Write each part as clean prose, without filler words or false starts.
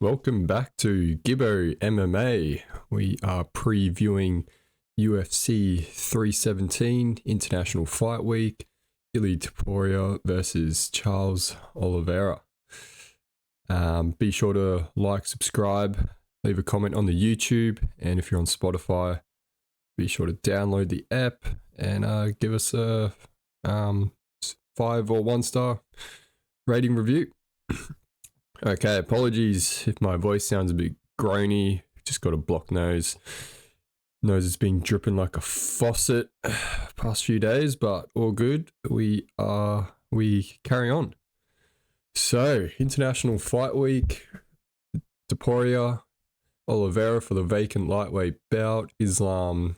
Welcome back to Gibbo MMA. We are previewing UFC 317 International Fight Week, Ilia Topuria versus Charles Oliveira. Be sure to like, subscribe, leave a comment on the YouTube, and if you're on Spotify, be sure to download the app and give us a 5 or 1 star rating review. Okay, apologies if my voice sounds a bit groany. Just got a blocked nose. Nose has been dripping like a faucet past few days, but all good. We carry on. So, International Fight Week, Topuria, Oliveira for the vacant lightweight bout. Islam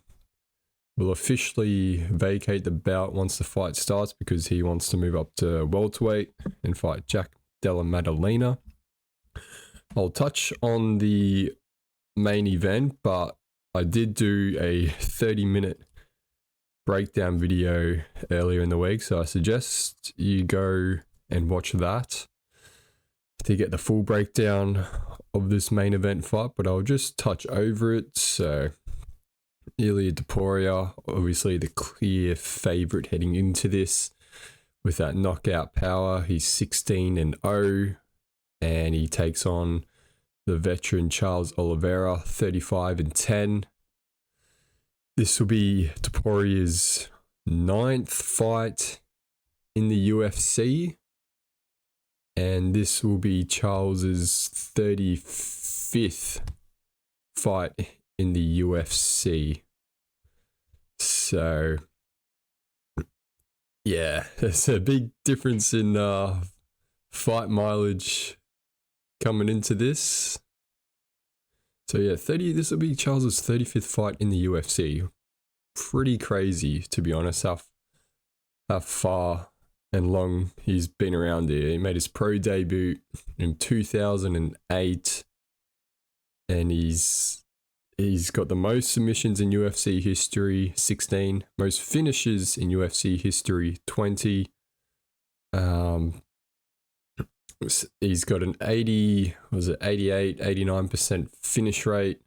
will officially vacate the bout once the fight starts because he wants to move up to welterweight and fight Jack Della Maddalena. I'll touch on the main event, but I did do a 30-minute breakdown video earlier in the week, so I suggest you go and watch that to get the full breakdown of this main event fight, but I'll just touch over it. So, Ilia Topuria, obviously the clear favorite heading into this with that knockout power. He's 16-0. And he takes on the veteran Charles Oliveira, 35-10. This will be Topuria's 9th fight in the UFC. And this will be Charles's 35th fight in the UFC. So, yeah, there's a big difference in fight mileage coming into this. So yeah, this will be Charles's 35th fight in the UFC. Pretty crazy, to be honest, how far and long he's been around here. He made his pro debut in 2008, and he's got the most submissions in UFC history, 16, most finishes in UFC history, 20. He's got an 88, 89% finish rate.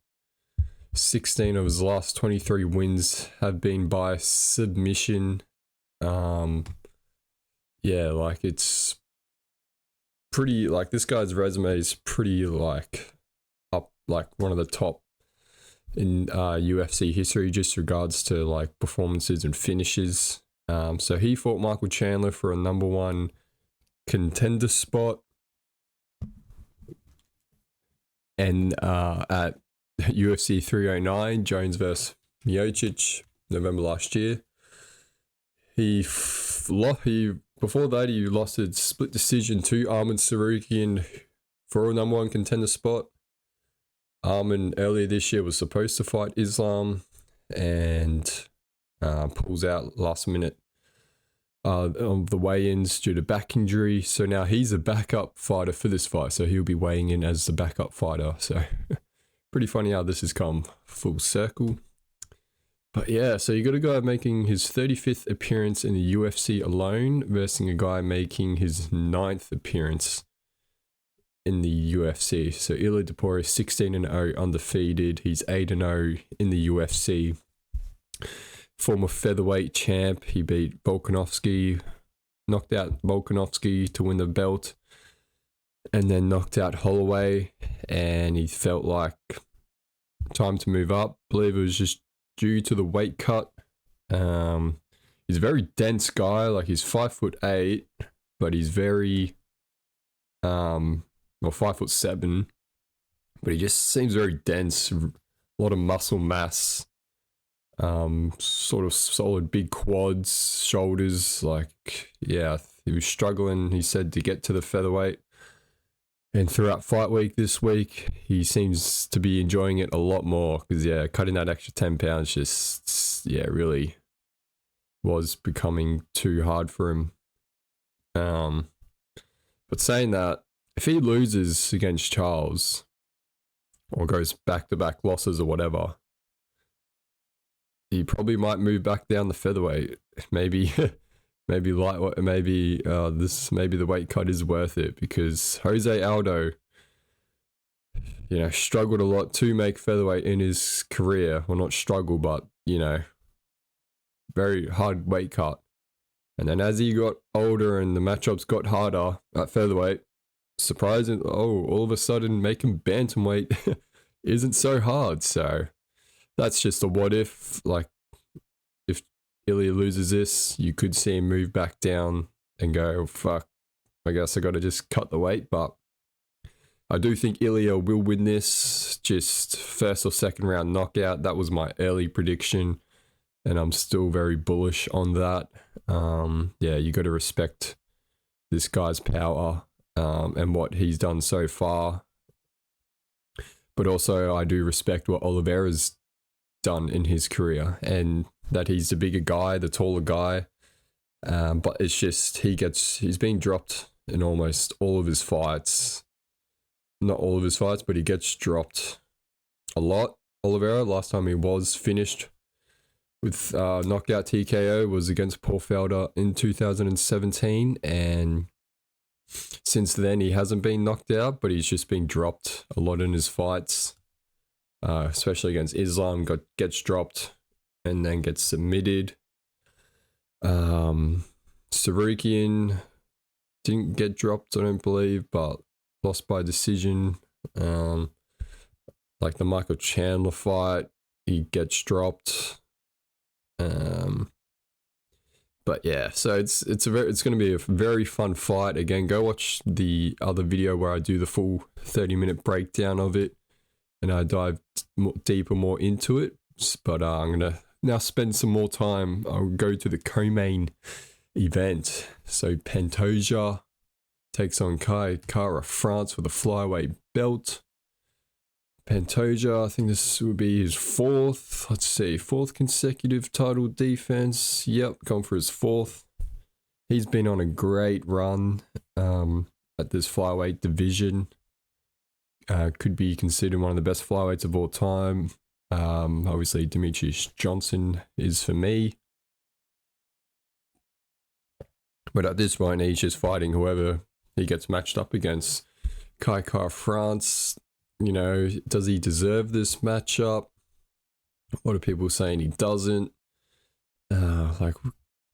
16 of his last 23 wins have been by submission. Yeah, like it's pretty, like this guy's resume is pretty like up, like one of the top in UFC history, just regards to like performances and finishes. So he fought Michael Chandler for a number 1 contender spot, and at UFC 309, Jones versus Miocic, November last year, before that he lost a split decision to Arman Sarukian for a number 1 contender spot. Arman earlier this year was supposed to fight Islam and pulls out last minute of the weigh-ins due to back injury. So now he's a backup fighter for this fight. So he'll be weighing in as the backup fighter. So pretty funny how this has come full circle. But yeah, so you got a guy making his 35th appearance in the UFC alone versus a guy making his 9th appearance in the UFC. So Ilia Topuria 16-0 undefeated. He's 8-0 in the UFC. Former featherweight champ. He beat Volkanovski, knocked out Volkanovski to win the belt, and then knocked out Holloway, and he felt like time to move up. I believe it was just due to the weight cut. He's a very dense guy, like he's 5'8", but he's very 5'7", but he just seems very dense, a lot of muscle mass. Sort of solid big quads, shoulders, like, yeah, he was struggling, he said, to get to the featherweight. And throughout fight week this week, he seems to be enjoying it a lot more because, yeah, cutting that extra 10 pounds just, yeah, really was becoming too hard for him. But saying that, if he loses against Charles or goes back-to-back losses or whatever, he probably might move back down the featherweight. Maybe lightweight. Maybe the weight cut is worth it because Jose Aldo struggled a lot to make featherweight in his career. Well, not struggle, but, very hard weight cut. And then as he got older and the matchups got harder at featherweight, surprising, all of a sudden making bantamweight isn't so hard. So that's just a what if. Like, if Ilia loses this, you could see him move back down and go, fuck, I guess I got to just cut the weight. But I do think Ilia will win this, just first or second round knockout. That was my early prediction, and I'm still very bullish on that. Yeah, you got to respect this guy's power and what he's done so far. But also, I do respect what Oliveira's done in his career, and that he's the bigger guy, the taller guy. But it's just he's been dropped in almost all of his fights. Not all of his fights, but he gets dropped a lot. Oliveira, last time he was finished with knockout TKO was against Paul Felder in 2017, and since then he hasn't been knocked out, but he's just been dropped a lot in his fights, especially against Islam. Gets dropped and then gets submitted. Sarukian didn't get dropped, I don't believe, but lost by decision. Like the Michael Chandler fight, he gets dropped. But yeah, so it's going to be a very fun fight. Again, go watch the other video where I do the full 30-minute breakdown of it, and I dive more into it. But I'm gonna now spend some more time. I'll go to the co-main event. So Pantoja takes on Kai Kara France for the flyweight belt. Pantoja, I think this would be his fourth consecutive title defense. Yep, going for his fourth. He's been on a great run at this flyweight division. Could be considered one of the best flyweights of all time. Obviously, Demetrius Johnson is for me. But at this point, he's just fighting whoever he gets matched up against. Kai Kara France, does he deserve this matchup? A lot of people saying he doesn't. Like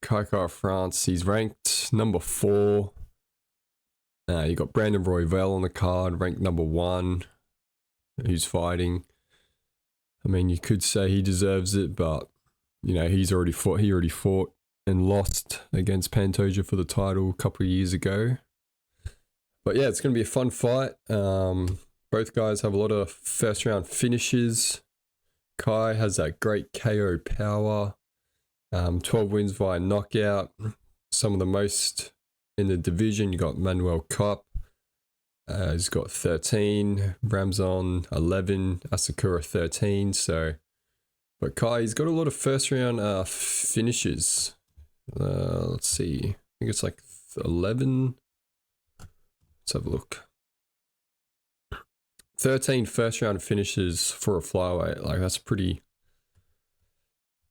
Kai Kara France, he's ranked number 4. You got Brandon Royval on the card, ranked number 1, who's fighting. I mean, you could say he deserves it, but he's already fought. He already fought and lost against Pantoja for the title a couple of years ago. But yeah, it's going to be a fun fight. Both guys have a lot of first round finishes. Kai has that great KO power. 12 wins via knockout. Some of the most in the division. You got Manuel Kopp. He's got 13. Ramzan 11. Asakura 13. But Kai, he's got a lot of first round finishes. Let's see. I think it's like 11. Let's have a look. 13 first round finishes for a flyweight. Like that's pretty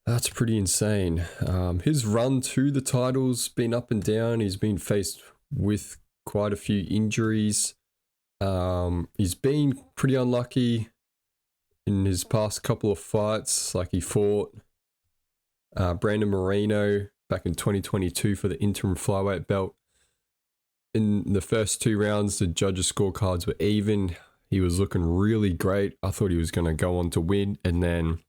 insane. His run to the title's been up and down. He's been faced with quite a few injuries. He's been pretty unlucky in his past couple of fights. Like he fought Brandon Moreno back in 2022 for the interim flyweight belt. In the first 2 rounds, the judges' scorecards were even. He was looking really great. I thought he was going to go on to win. And then,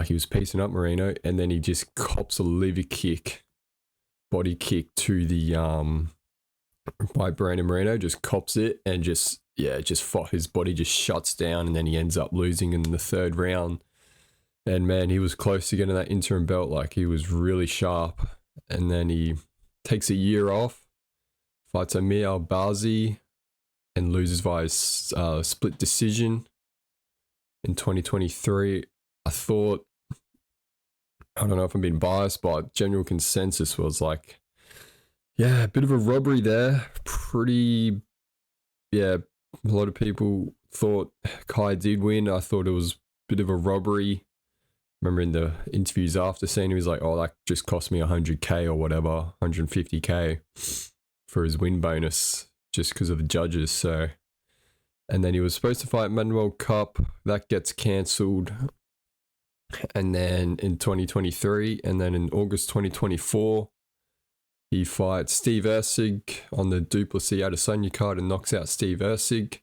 he was pacing up Moreno. And then he just cops a liver kick, body kick to the, by Brandon Moreno. Just cops it and just his body just shuts down. And then he ends up losing in the 3rd round. And man, he was close to getting that interim belt. Like he was really sharp. And then he takes a year off, fights Amir Al-Bazi, and loses via split decision in 2023. I thought, I don't know if I'm being biased, but general consensus was like, yeah, a bit of a robbery there. A lot of people thought Kai did win. I thought it was a bit of a robbery. Remember in the interviews after saying, he was like, oh, that just cost me 100K or whatever, 150K for his win bonus, just because of the judges. So And then he was supposed to fight Manuel Cup. That gets cancelled. And then in 2023, and then in August 2024, he fights Steve Erceg on the Duplessis Adesanya card and knocks out Steve Erceg.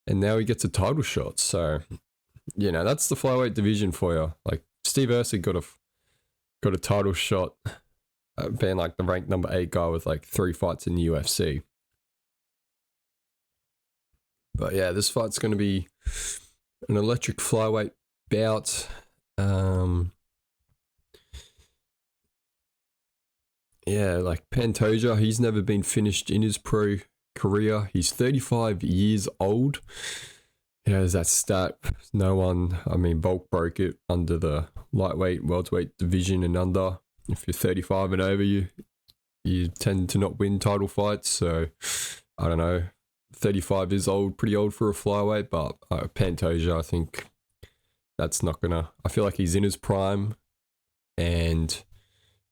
And now he gets a title shot. So, you know, that's the flyweight division for you. Like, Steve Erceg got a title shot, being like the ranked number 8 guy with like 3 fights in the UFC. But yeah, this fight's going to be an electric flyweight bout. Yeah, like Pantoja, he's never been finished in his pro career. He's 35 years old. Yeah, there's that stat. No one, I mean, Bulk broke it under the lightweight, welterweight division and under. If you're 35 and over, you tend to not win title fights. So, I don't know. 35 is old, pretty old for a flyweight, but Pantoja, I think that's not gonna. I feel like he's in his prime, and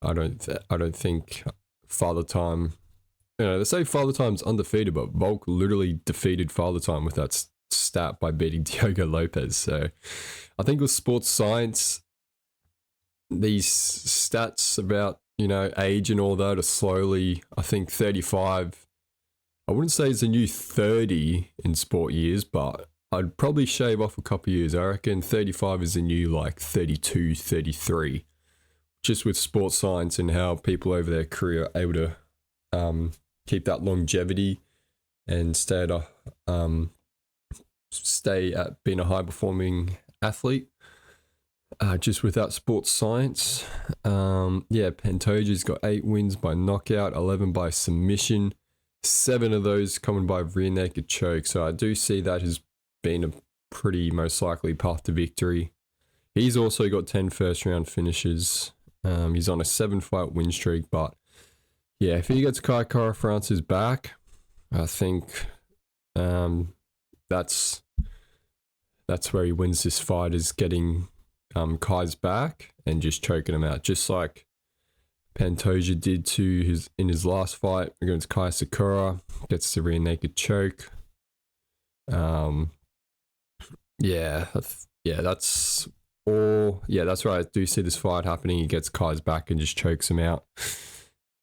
I don't think Father Time. You know, they say Father Time's undefeated, but Volk literally defeated Father Time with that stat by beating Diogo Lopez. So, I think with sports science, these stats about, you know, age and all that are slowly. I think 35. I wouldn't say it's a new 30 in sport years, but I'd probably shave off a couple of years. I reckon 35 is a new like 32, 33. Just with sports science and how people over their career are able to keep that longevity and stay at being a high performing athlete. Just with that sports science. Yeah, Pantoja's got 8 wins by knockout, 11 by submission. 7 of those coming by rear naked choke. So I do see that as being a pretty most likely path to victory. He's also got 10 first round finishes. He's on a 7-fight win streak. But yeah, if he gets Kai Kara France's back, I think that's where he wins this fight, is getting Kai's back and just choking him out. Just like Pantoja did in his last fight against Kai Sakura, gets the rear naked choke. That's all. Yeah, that's right. I do see this fight happening. He gets Kai's back and just chokes him out.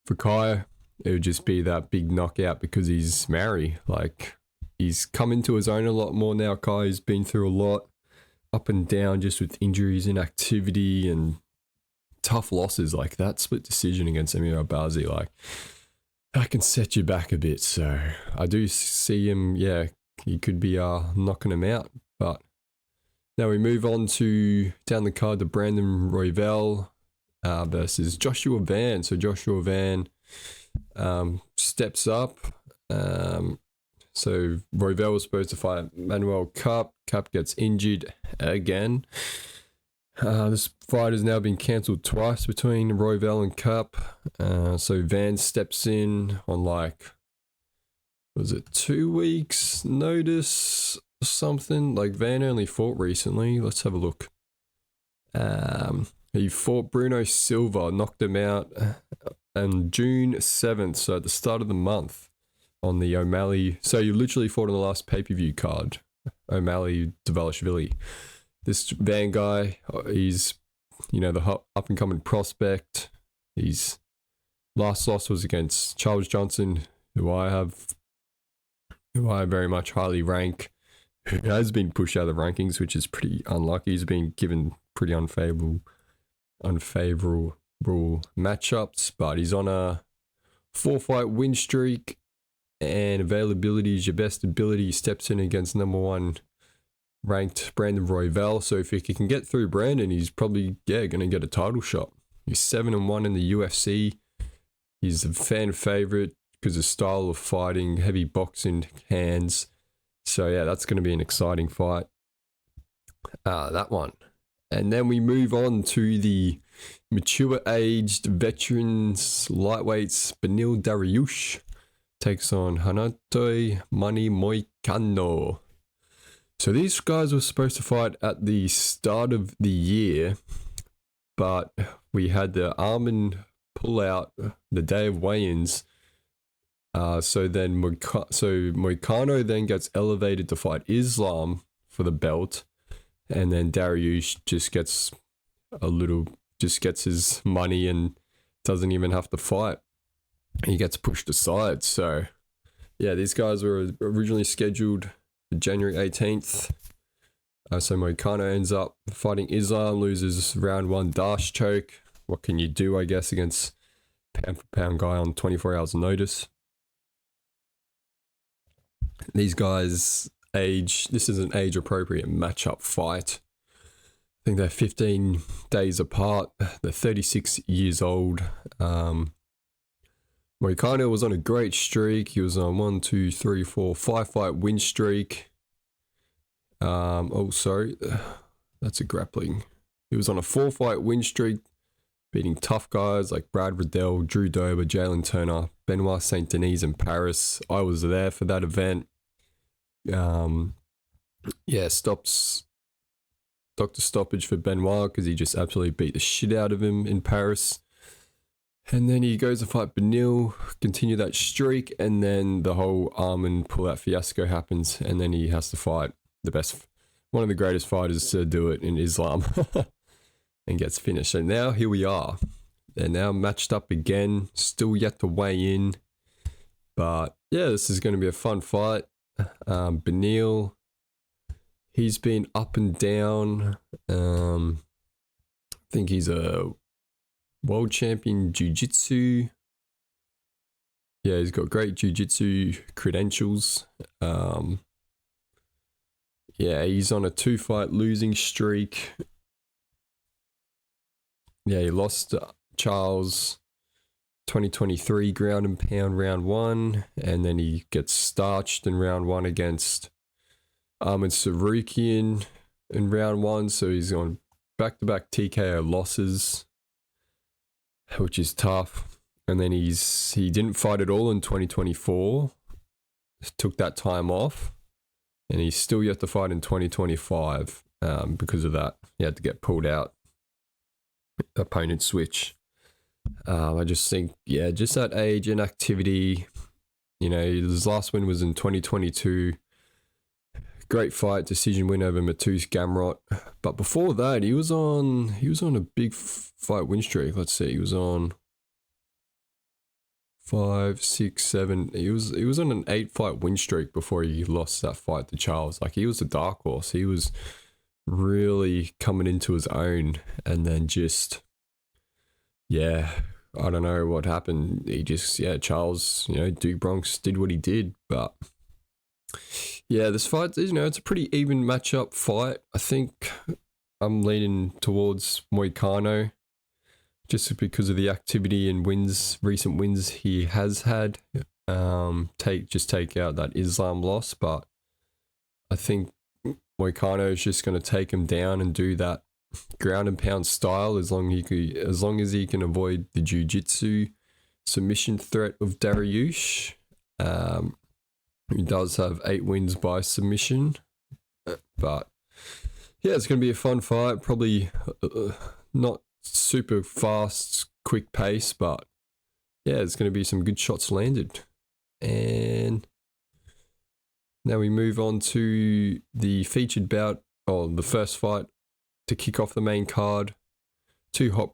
For Kai, it would just be that big knockout because he's Maori. Like, he's come into his own a lot more now. Kai's been through a lot, up and down, just with injuries, inactivity, and tough losses. Like that split decision against Emir Albazi, like that can set you back a bit. So I do see him, yeah, he could be knocking him out. But now we move on to down the card to Brandon Royval versus Joshua Van. So Joshua Van steps up. So Royval was supposed to fight Manuel Cup. Cup gets injured again. This fight has now been cancelled twice between Royval and Cup. So Van steps in on like, was it 2 weeks notice or something? Like Van only fought recently. Let's have a look. He fought Bruno Silva, knocked him out on June 7th, so at the start of the month on the O'Malley. So you literally fought on the last pay-per-view card, O'Malley Dvalishvili. This Van guy, he's, you know, the up-and-coming prospect. His last loss was against Charles Johnson, who I very much highly rank, who has been pushed out of the rankings, which is pretty unlucky. He's been given pretty unfavorable matchups, but he's on a 4-fight win streak, and availability is your best ability. He steps in against number 1 ranked Brandon Royval. So if he can get through Brandon, he's probably going to get a title shot. He's 7-1 in the UFC. He's a fan favorite because of style of fighting, heavy boxing hands. So yeah, that's going to be an exciting fight. That one. And then we move on to the mature-aged veterans lightweights. Benil Dariush takes on Hanatoi Mani Moicano. So these guys were supposed to fight at the start of the year, but we had the Armin pull out the day of weigh-ins So Moicano then gets elevated to fight Islam for the belt, and then Dariush just gets his money and doesn't even have to fight. He gets pushed aside. So yeah, these guys were originally scheduled for January 18th. So Moicano ends up fighting Islam, loses round 1 dash choke. What can you do, I guess, against pound for pound guy on 24 hours notice? These guys this is an age appropriate matchup fight. I think they're 15 days apart. They're 36 years old. Moicano was on a great streak. He was on 5 fight win streak. That's a grappling. He was on a 4 fight win streak, beating tough guys like Brad Riddell, Drew Dober, Jalen Turner, Benoit Saint Denis in Paris. I was there for that event. Doctor stoppage for Benoit because he just absolutely beat the shit out of him in Paris. And then he goes to fight Benil, continue that streak, and then the whole Arman pull-out fiasco happens, and then he has to fight one of the greatest fighters to do it in Islam, and gets finished. So now here we are. They're now matched up again, still yet to weigh in. But yeah, this is going to be a fun fight. Benil, he's been up and down. I think he's a world champion jiu-jitsu. Yeah, he's got great jiu-jitsu credentials. He's on a 2 fight losing streak. Yeah, he lost to Charles 2023 ground and pound round 1, and then he gets starched in round 1 against Ahmed Sarukian in round 1. So he's on back-to-back TKO losses, which is tough. And then he didn't fight at all in 2024. Took that time off. And he's still yet to fight in 2025 because of that. He had to get pulled out. Opponent switch. I just think, just that age, inactivity. His last win was in 2022. Great fight, decision win over Matus Gamrot. But before that, he was on a big fight win streak. Let's see, he was on 5, 6, 7. He was on an 8 fight win streak before he lost that fight to Charles. Like, he was a dark horse. He was really coming into his own, and then just, I don't know what happened. He just, Charles, Duke Bronx did what he did. But yeah, this fight, it's a pretty even matchup fight. I think I'm leaning towards Moicano, just because of the activity and recent wins he has had. Take out that Islam loss, but I think Moicano is just going to take him down and do that ground and pound style as long as he can avoid the jiu-jitsu submission threat of Dariush. He does have 8 wins by submission, but yeah, it's going to be a fun fight. Probably not super fast, quick pace, but yeah, it's going to be some good shots landed. And now we move on to the featured bout, the first fight to kick off the main card. 2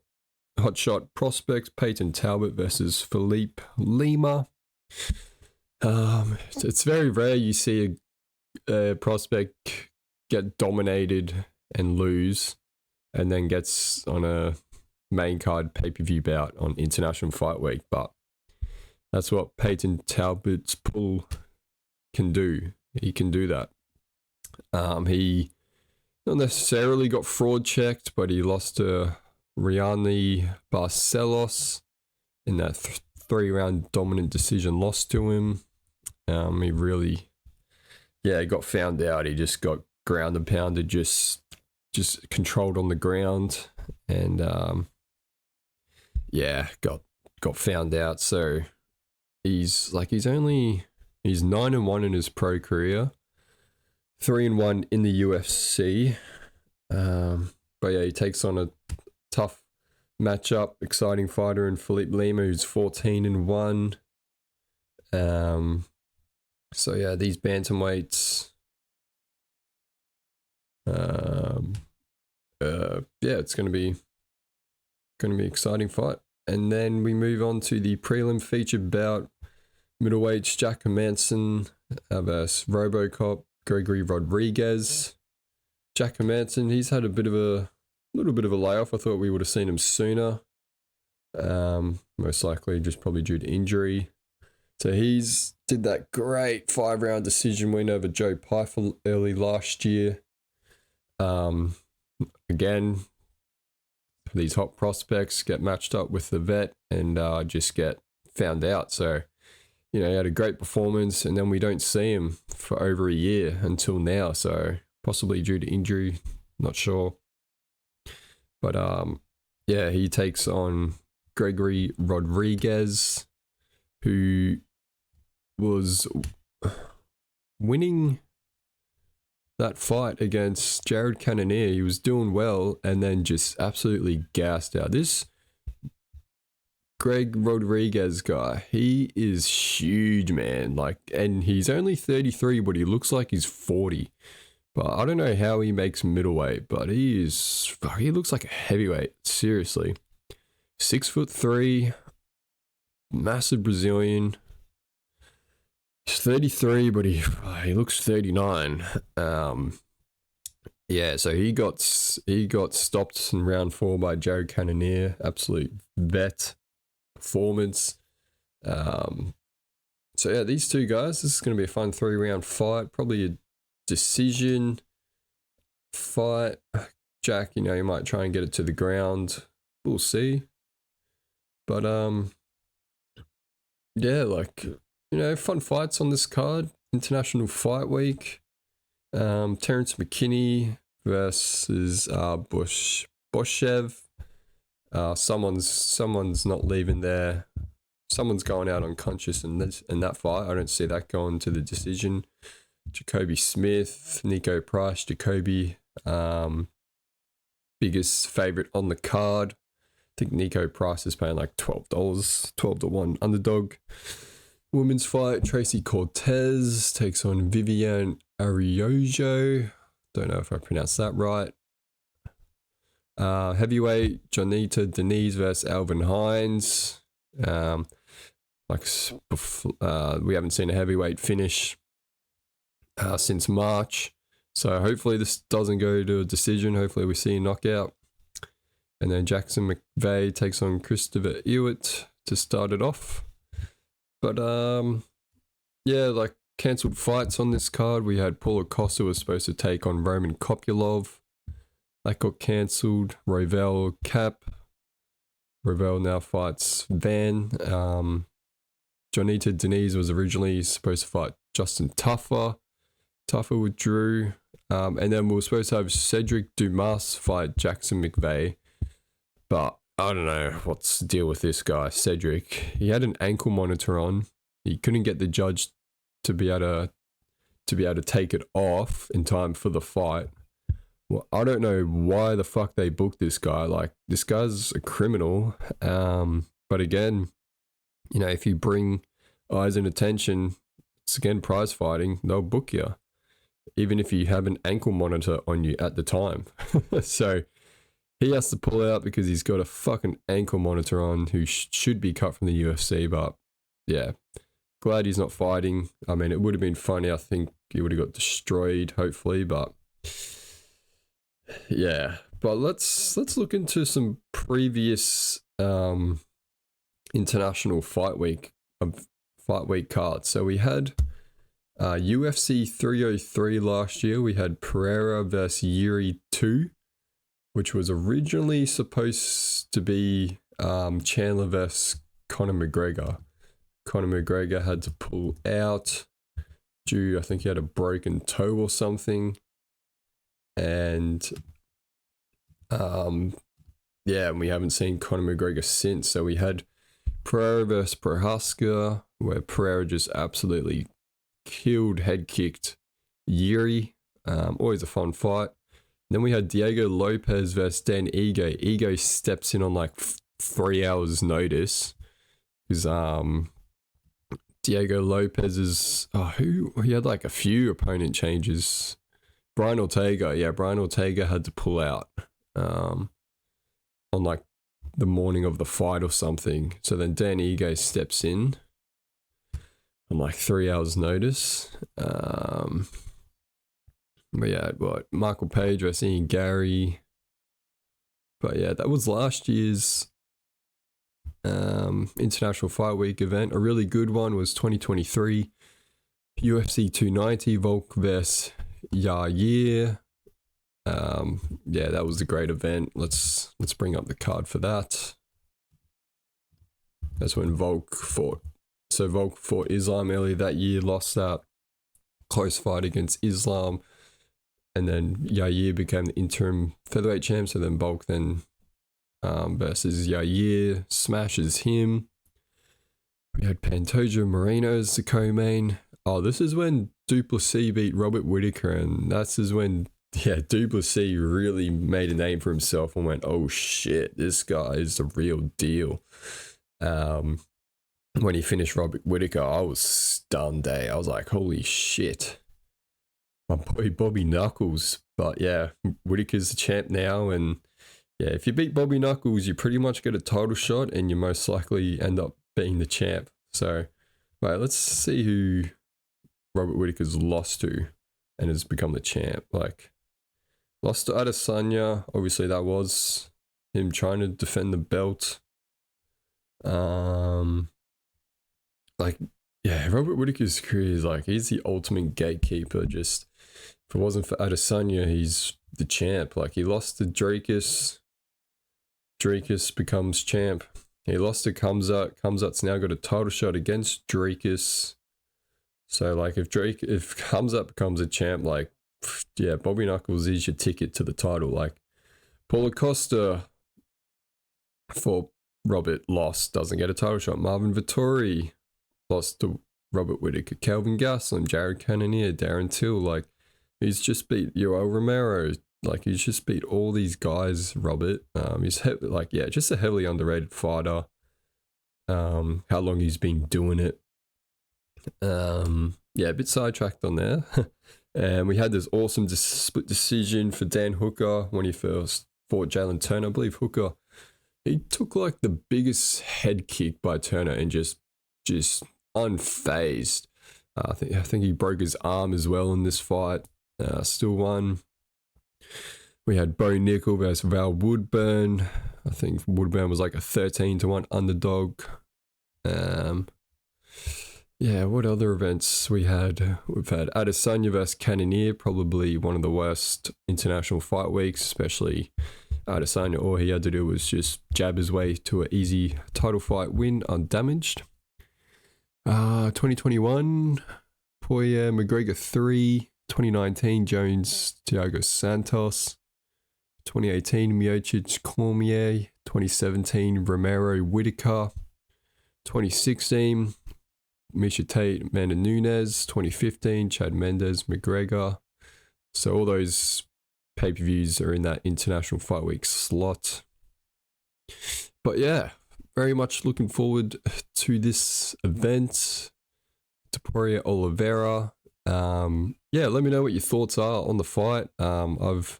hotshot prospects, Peyton Talbot versus Philippe Lima. It's very rare you see a prospect get dominated and lose, and then gets on a main card pay-per-view bout on International Fight Week. But that's what Peyton Talbot's pull can do. He can do that. He not necessarily got fraud checked, but he lost to Riani Barcelos in that 3-round dominant decision loss to him. He really, got found out. He just got ground and pounded, just controlled on the ground, and got found out. So he's 9-1 in his pro career, 3-1 in the UFC. But yeah, he takes on a tough matchup, exciting fighter in Philippe Lima, who's 14-1. So yeah, these bantamweights. Yeah, it's gonna be an exciting fight. And then we move on to the prelim featured bout. Middleweights Jack Hermanson versus Robocop Gregory Rodriguez. Jack Hermanson, he's had a little bit of a layoff. I thought we would have seen him sooner. Most likely just probably due to injury. So he's did that great 5-round decision win over Joe Pyfer early last year. Again, these hot prospects get matched up with the vet and just get found out. So, he had a great performance, and then we don't see him for over a year until now. So possibly due to injury, not sure. But yeah, he takes on Gregory Rodriguez, who was winning that fight against Jared Cannonier. He was doing well and then just absolutely gassed out. This Greg Rodriguez guy, he is huge, man. And he's only 33, but he looks like he's 40. But I don't know how he makes middleweight, but he looks like a heavyweight. Seriously. 6'3", massive Brazilian. He's 33, but he looks 39. Yeah, so he got stopped in round 4 by Jared Cannonier. Absolute vet performance. So yeah, these two guys, this is going to be a fun 3-round fight. Probably a decision fight. Jack, you might try and get it to the ground. We'll see. But yeah, fun fights on this card. International Fight Week. Terrence McKinney versus Boshev. Someone's not leaving there. Someone's going out unconscious in that fight. I don't see that going to the decision. Jacoby Smith, Nico Price, Jacoby, biggest favorite on the card. I think Nico Price is paying like $12, 12-1 underdog. Women's fight, Tracy Cortez takes on Viviane Araujo. Don't know if I pronounced that right. Heavyweight, Jonita Denise versus Alvin Hines. We haven't seen a heavyweight finish since March. So hopefully this doesn't go to a decision. Hopefully we see a knockout. And then Jackson McVeigh takes on Christopher Ewart to start it off. But yeah, cancelled fights on this card. We had Paulo Costa was supposed to take on Roman Kopylov. That got cancelled. Rovel Cap. Rovel now fights Van. Jonita Denise was originally supposed to fight Justin Tuffer. Tuffer withdrew. And then we were supposed to have Cedric Dumas fight Jackson McVeigh. But I don't know what's the deal with this guy, Cedric. He had an ankle monitor on. He couldn't get the judge to be able to take it off in time for the fight. Well, I don't know why the fuck they booked this guy. This guy's a criminal. But again, if you bring eyes and attention, it's again prize fighting. They'll book you, even if you have an ankle monitor on you at the time. So he has to pull out because he's got a fucking ankle monitor on who should be cut from the UFC. But yeah, glad he's not fighting. I mean, it would have been funny. I think he would have got destroyed, hopefully. But yeah, but let's look into some previous international fight week cards. So we had UFC 303 last year. We had Pereira versus Yuri 2. Which was originally supposed to be Chandler versus Conor McGregor. Conor McGregor had to pull out due, I think he had a broken toe or something. And yeah, we haven't seen Conor McGregor since. So we had Pereira versus Prohaska, where Pereira just absolutely head kicked Yuri. Always a fun fight. Then we had Diego Lopez versus Dan Ego. Ego steps in on 3 hours notice because Diego Lopez's, he had like a few opponent changes. Brian Ortega had to pull out on like the morning of the fight or something. So then Dan Ige steps in on like 3 hours notice. But yeah, Michael Page versus Ian Gary. But yeah, that was last year's International Fight Week event. A really good one was 2023 UFC 290 Volk vs Yair. Yeah, that was a great event. Let's bring up the card for that. That's when Volk fought. So Volk fought Islam earlier that year, lost that close fight against Islam, and then Yair became the interim featherweight champ. So then Volk versus Yair, smashes him. We had Pantoja Moreno as the co-main. Oh, this is when Duplessis beat Robert Whittaker, and that's is when Duplessis really made a name for himself and went, oh shit, this guy is the real deal. When he finished Robert Whittaker, I was stunned. I was like, holy shit. My boy Bobby Knuckles. But yeah, Whittaker's the champ now, and yeah, if you beat Bobby Knuckles, you pretty much get a title shot and you most likely end up being the champ. So, right, let's see who Robert Whittaker's lost to and has become the champ. Like, lost to Adesanya. Obviously, that was him trying to defend the belt. Robert Whittaker's career is like, he's the ultimate gatekeeper. Just, if it wasn't for Adesanya, he's the champ. Like, he lost to Drakus. Drakus becomes champ. He lost to Khamzat. Khamzat's now got a title shot against Drakus. So, like, if Khamzat becomes a champ, like, yeah, Bobby Knuckles is your ticket to the title. Like, Paulo Costa for Robert lost, doesn't get a title shot. Marvin Vettori lost to Robert Whittaker. Kelvin Gastelum, Jared Cannonier, Darren Till. Like, he's just beat Yoel Romero. Like, he's just beat all these guys, Robert. He's just a heavily underrated fighter. How long he's been doing it. A bit sidetracked on there. And we had this awesome split decision for Dan Hooker when he first fought Jalen Turner. I believe Hooker, he took like the biggest head kick by Turner and just unfazed. I think he broke his arm as well in this fight. Still won. We had Bo Nickel versus Val Woodburn. I think Woodburn was like a 13-1 underdog. What other events we had? We've had Adesanya versus Cannonier, probably one of the worst international fight weeks, especially Adesanya. All he had to do was just jab his way to an easy title fight win undamaged. 2021, Poirier McGregor 3. 2019, Jones Thiago Santos. 2018, Miocic Cormier. 2017, Romero Whittaker. 2016, Misha Tate, Amanda Nunes. 2015, Chad Mendes, McGregor. So all those pay-per-views are in that International Fight Week slot. But yeah, very much looking forward to this event. Topuria Oliveira. Let me know what your thoughts are on the fight. I've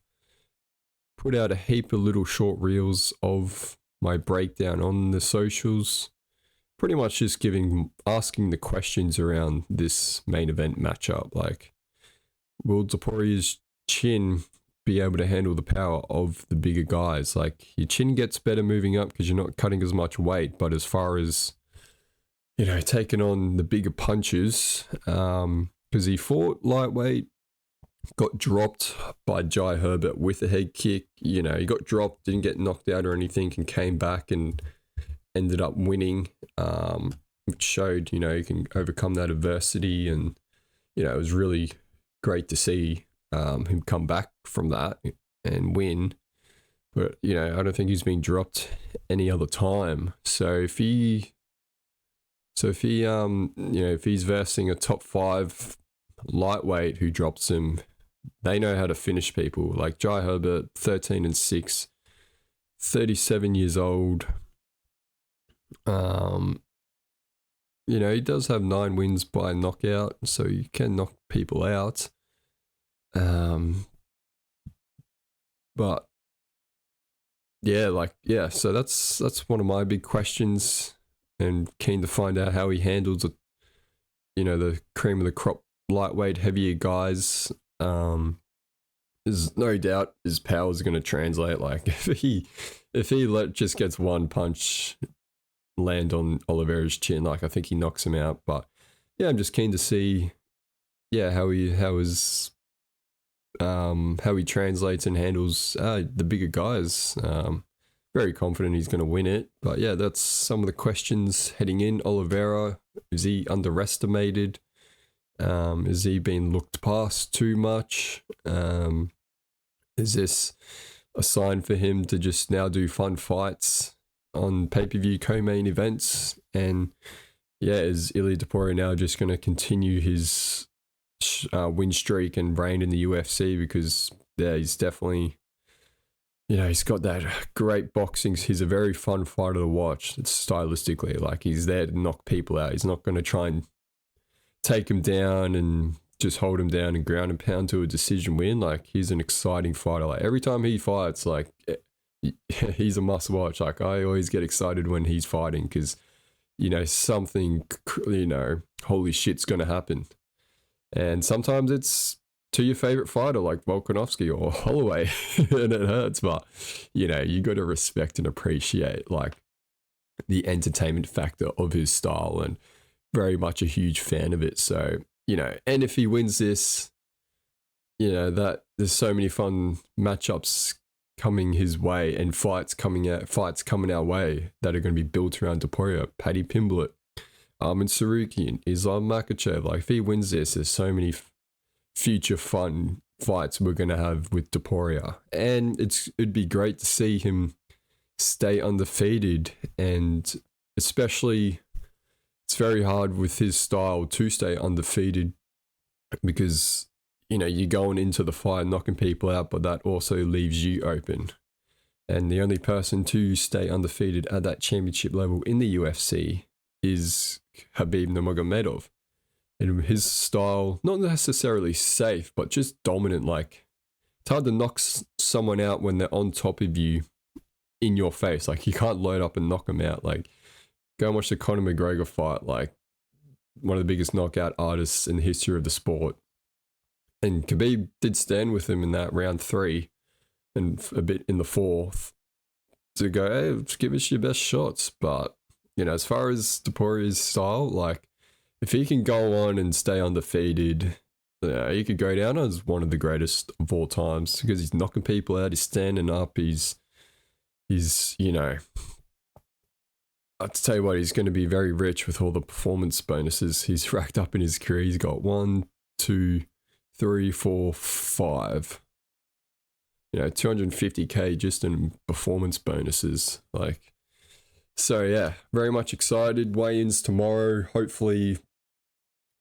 put out a heap of little short reels of my breakdown on the socials. Pretty much just asking the questions around this main event matchup. Like, will Topuria's chin be able to handle the power of the bigger guys? Like, your chin gets better moving up because you're not cutting as much weight, but as far as, taking on the bigger punches, because he fought lightweight, got dropped by Jai Herbert with a head kick. He got dropped, didn't get knocked out or anything, and came back and ended up winning, which showed, you can overcome that adversity. And, it was really great to see him come back from that and win. But, I don't think he's been dropped any other time. So if he's versing a top 5 lightweight who drops him, they know how to finish people. Like Jai Herbert, 13-6, 37 years old. you know, he does have 9 wins by knockout, so you can knock people out. But yeah, so that's one of my big questions, and keen to find out how he handles the, you know, the cream of the crop lightweight heavier guys. There's no doubt his power is going to translate. Like if he just gets one punch land on Oliveira's chin, like I think he knocks him out. But yeah, I'm just keen to see, how he translates and handles the bigger guys. Very confident he's going to win it. But yeah, that's some of the questions heading in. Oliveira, is he underestimated? Is he being looked past too much? Is this a sign for him to just now do fun fights on pay-per-view co-main events? And yeah, is Ilia Topuria now just going to continue his win streak and reign in the UFC? Because yeah, he's definitely, he's got that great boxing. He's a very fun fighter to watch. It's stylistically, like he's there to knock people out. He's not going to try and take him down and just hold him down and ground and pound to a decision win. Like he's an exciting fighter. Like every time he fights, like he's a must watch. Like I always get excited when he's fighting because, something, holy shit's going to happen. And sometimes it's to your favorite fighter like Volkanovski or Holloway and it hurts, but you got to respect and appreciate like the entertainment factor of his style, and very much a huge fan of it. So, and if he wins this, that there's so many fun matchups coming his way and fights coming our way that are going to be built around Topuria, Paddy Pimblett, Arman Tsarukyan, Islam Makhachev. Like if he wins this, there's so many future fun fights we're going to have with Topuria. And it'd be great to see him stay undefeated, and especially it's very hard with his style to stay undefeated because, you're going into the fight knocking people out, but that also leaves you open. And the only person to stay undefeated at that championship level in the UFC is Khabib Nurmagomedov. And his style, not necessarily safe, but just dominant. Like, it's hard to knock someone out when they're on top of you in your face. Like, you can't load up and knock them out. Like, go and watch the Conor McGregor fight, like one of the biggest knockout artists in the history of the sport. And Khabib did stand with him in that round 3 and a bit in the 4th to go, hey, let's give us your best shots. But, as far as Topuria's style, like if he can go on and stay undefeated, he could go down as one of the greatest of all times because he's knocking people out, he's standing up, he's I'll tell you what, he's going to be very rich with all the performance bonuses he's racked up in his career. He's got 1, 2, 3, 4, 5. 250K just in performance bonuses. Like, so yeah, very much excited. Weigh-ins tomorrow. Hopefully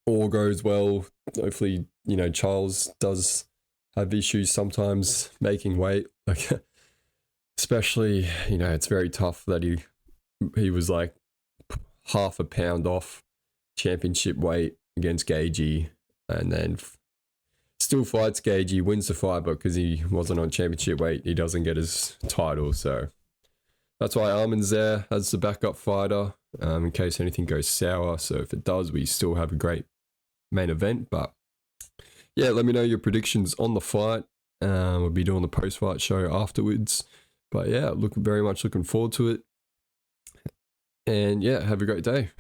all goes well. Hopefully, Charles does have issues sometimes making weight. Like, especially, it's very tough that he was like half a pound off championship weight against Gagey, and then still fights Gagey, wins the fight, but because he wasn't on championship weight, he doesn't get his title. So that's why Arman's there as the backup fighter in case anything goes sour. So if it does, we still have a great main event. But yeah, let me know your predictions on the fight. We'll be doing the post-fight show afterwards. But yeah, very much looking forward to it. And yeah, have a great day.